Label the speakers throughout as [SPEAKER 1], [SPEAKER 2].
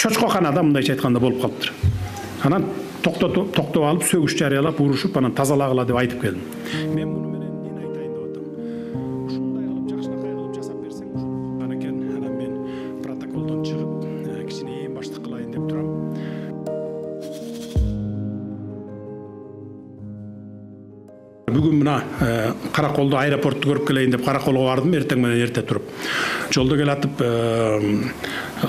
[SPEAKER 1] чочкоканада мындайча айтканда болуп калыптыр. Анан токтоп алып, сөгүш жарыялап, урушуп, анан тазалагыла деп айтып келдим. Мен муну менен эмне айтайын деп атам? Ушундай кылып жакшынакай кылып жасап берсең, анан мен протоколдон чыгып, кичине эң баштык кылайын деп турам. Бүгүн мына Караколду аэропорту көрүп келейин деп Караколго бардым, эртең менен эрте туруп. Жолдо келатып,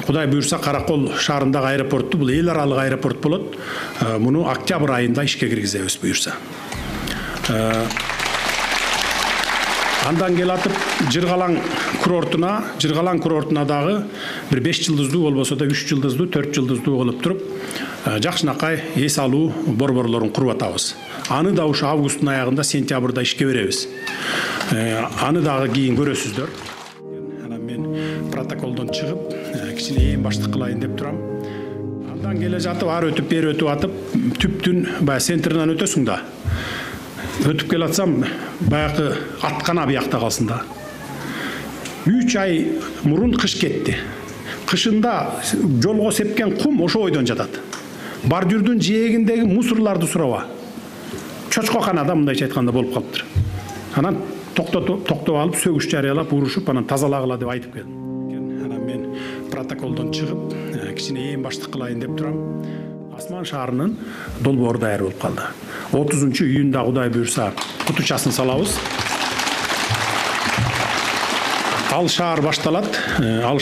[SPEAKER 1] Кудай буйрса Каракол шаарындагы аэропортту, бул эл аралык аэропорт болот. Муну октябрь айында ишке киргизебиз буйрса. Андан келатып Жыргалаң курортуна дагы бир 5 жылдыздуу болбосо да 3 жылдыздуу, 4 жылдыздуу кылып туруп, жакшынакай эс алуу борборлорун куруп атабыз. Аны да ушу августтун аягында, сентябрда ишке беребиз. Аны дагы кийин көрөсүздөр. Анан мен протоколдон чыгып, кичине эң баштык кылайын деп турам. Андан келе жатып, ары өтүп, бери өтүп атып, түптүн баягы центринен өтөсүң да. Өтүп келатсам, баягы аткана биякта калсын да. 3 ай мурун кыш кетти. Кышында жолго сепкен кум ошо ойдон жатат. Бордюрдун жээгиндеги мусорларды сураба. Чочкоканада мындайча айтканда болуп калыптыр. Анан токтоп алып, сөгүш жарыялап, урушуп, анан тазалагыла деп айтып келдим. Анан мен протоколдон чыгып, кичине эң баштык кылайын деп турам. Асман шаарынын долбоору даяр болуп калды. 30-июнда Кудай буйрса кутучасын салабыз. Ал шаар башталат. Ал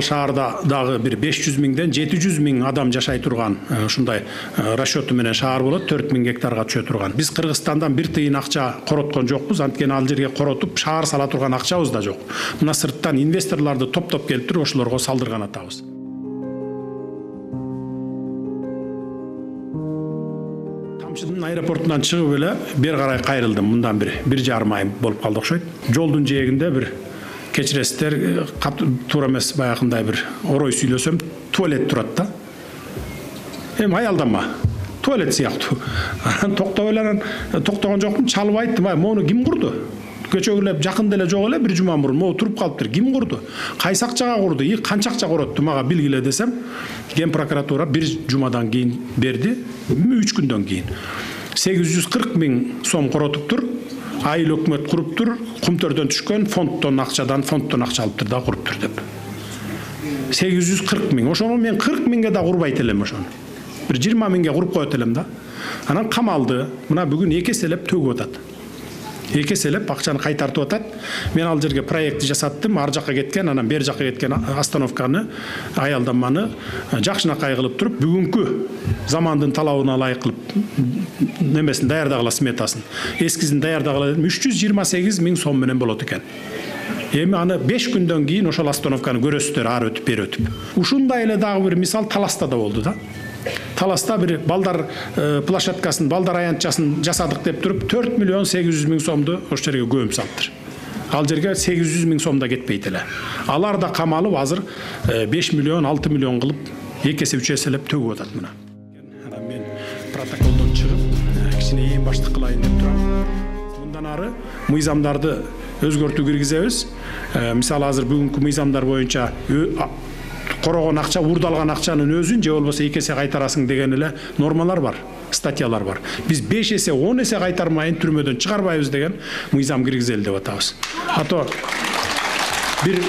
[SPEAKER 1] шаарда дагы бир 500 миңден 700 миң адам жашай турган ушундай расчёту менен шаар болот, 4000 гектарга түшө турган. Биз Кыргызстандан бир тыйын акча короткон жокпуз, анткени ал жерге коротуп шаар сала турган акчабыз да жок. Мына сырттан инвесторлорду топтоп келип туруп ошолорго салдырган атабыз. Тамчыдын аэропортунан чыгып эле бери карай кайрылдым. Мындан бир 1,5 ай болуп калды окшойт. Жолдун жээгинде бир кечиресиздер, туура эмес баягындай бир орой сүйлөсөм, туалет турат да. Эми аялданма. Туалет сыяктуу. Токтоп эле токтогон жокмун, чалып айттым, мону ким курду? Көчөгүлөп жакында эле жок эле бир жума мурун могу туруп калыптыр. Ким курду? Кайсы акчага курду? Канча акча коротту мага билгиле десем, Ген прокуратура бир жумадан кийин берди, 3 күндөн кийин. 840 миң сом коротуптур. Айыл өкмөт куруптур, кумтөрдөн түшкөн фондтон акча алыптыр да куруптур деп. 840 миң. Ошону мен 40 миңге да курбайт элем ошону. Бир 20 миңге куруп коет элем да. Анан камалды. Мына бүгүн 2 эселеп төгүп атат. 2 эселеп акчаны кайтартып атат. Мен ал жерге проект жасаттым, ар жакка кеткен, анан бер жакка кеткен остановканы, аялданманы жакшынакай кылып туруп, бүгүнкү замандын талабына ылайык кылып немесин даярдагыла, сметасын. Эскизин даярдагыла 328 миң сом менен болот экен. Эми аны 5 күндөн кийин ошол остановканы көрөсүздөр, ары өтүп, бери өтүп. Ушундай эле дагы бир мисал Таласта да болду да. Таласта бир балдар площадкасын, балдар аянтчасын жасадык деп туруп 4 миллион 800 миң сомду ошол жерге көмүп салыптыр. Ал жерге 800 миң сом да кетпейт эле. Алар да камалып азыр 5 миллион 6 миллион кылып 2 эсе 3 эселеп төгүп атат мына. Анан мен протоколдон чыгып, кичине эң баштык кылайын деп турам. Мындан ары мыйзамдарды өзгөртүү киргизебиз. Мисалы азыр бүгүнкү мыйзамдар боюнча корогон акча, урдалган акчанын өзүн же болбосо 2 эсе кайтарасың деген эле нормалар бар, статьялар бар. Биз 5 эсе, 10 эсе кайтармайын түрмөдөн чыгарбайбыз деген мыйзам киргизели деп атабыз. Ато бир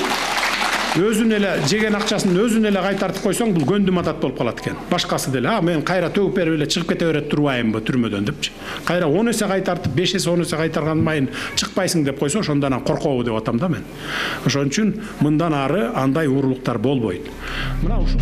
[SPEAKER 1] өзүн эле жеген акчасын өзүн эле кайтартып койсоң, бул көндүм атат болуп калат экен. Башкасы деле, мен кайра төгүп берип эле чыгып кете берет турбайынбы түрмөдөн депчи. Кайра 10 эсе кайтартып, 5 эсе 10 эсе кайтарган майын чыкпайсың деп койсо, ошондон коркобу деп атам да мен. Ошон үчүн мындан ары андай уурулуктар болбойт. Мына ушул